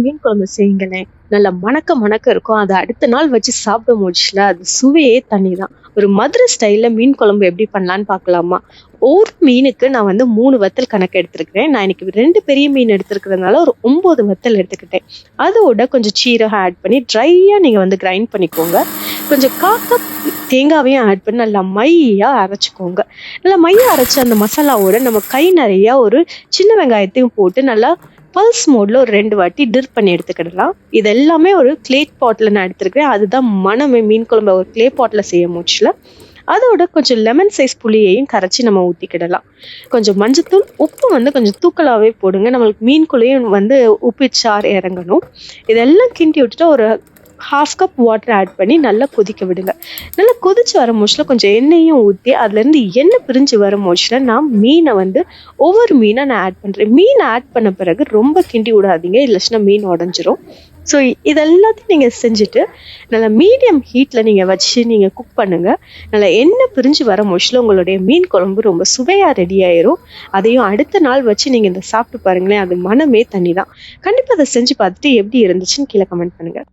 மீன் குழம்பு செய்யுங்களேன். நல்லா மணக்க மணக்க இருக்கும். அத அடுத்த நாள் வச்சு சாப்பிட முடிச்சுல, அது சுவையே தனிதான். ஒரு மதுரை ஸ்டைல்ல மீன் குழம்பு எப்படி பண்ணலான்னு பார்க்கலாமா? ஒரு மீனுக்கு நான் வந்து 3 வத்தல் கணக்கு எடுத்திருக்கிறேன். நான் இன்னைக்கு 2 பெரிய மீன் எடுத்திருக்கிறதுனால ஒரு 9 வத்தல் எடுத்துக்கிட்டேன். அதோட கொஞ்சம் சீரகம் ஆட் பண்ணி ட்ரையா நீங்க வந்து கிரைண்ட் பண்ணிக்கோங்க. கொஞ்சம் 1/4 கப் தேங்காவையும் ஆட் பண்ணி நல்லா மையா அரைச்சுக்கோங்க. நல்லா மையா அரைச்ச அந்த மசாலாவோட நம்ம கை நிறைய ஒரு சின்ன வெங்காயத்தையும் போட்டு நல்லா பல்ஸ் மோட்ல ஒரு 2 வாட்டி டிர் பண்ணி எடுத்துக்கிடலாம். இது எல்லாமே ஒரு கிளே பாட்ல நான் எடுத்திருக்கேன். அதுதான் மனமே மீன் குழம்பு ஒரு கிளே பாட்ல செய்ய மூச்சுல. அதோட கொஞ்சம் லெமன் சைஸ் புளியையும் கரைச்சி நம்ம ஊத்திக்கிடலாம். கொஞ்சம் மஞ்சத்தூள், உப்பு வந்து கொஞ்சம் தூக்கலாவே போடுங்க. நம்மளுக்கு மீன்குள்ளேயும் வந்து உப்பு சாறு இறங்கணும். இதெல்லாம் கிண்டி விட்டுட்டு ஒரு 1/2 கப் வாட்டர் ஆட் பண்ணி நல்லா கொதிக்க விடுங்க. நல்லா கொதிச்சு வர மோச்சில் கொஞ்சம் எண்ணெயும் ஊற்றி அதுலேருந்து எண்ணெய் பிரிஞ்சு வர மோச்சில் நான் மீனை வந்து ஒவ்வொரு மீனை நான் ஆட் பண்ணுறேன். மீன் ஆட் பண்ண பிறகு ரொம்ப கிண்டி விடாதீங்க, இல்லைச்சுன்னா மீன் உடஞ்சிரும். ஸோ இதெல்லாத்தையும் நீங்கள் செஞ்சுட்டு நல்லா மீடியம் ஹீட்டில் நீங்கள் வச்சு நீங்கள் குக் பண்ணுங்கள். நல்லா எண்ணெய் பிரிஞ்சு வர மோச்சில் உங்களுடைய மீன் குழம்பு ரொம்ப சுவையாக ரெடி ஆயிரும். அதையும் அடுத்த நாள் வச்சு நீங்கள் இந்த சாப்பிட்டு பாருங்களேன், அது மனமே தனி தான். கண்டிப்பாக அதை செஞ்சு பார்த்துட்டு எப்படி இருந்துச்சுன்னு கீழே கமெண்ட் பண்ணுங்கள்.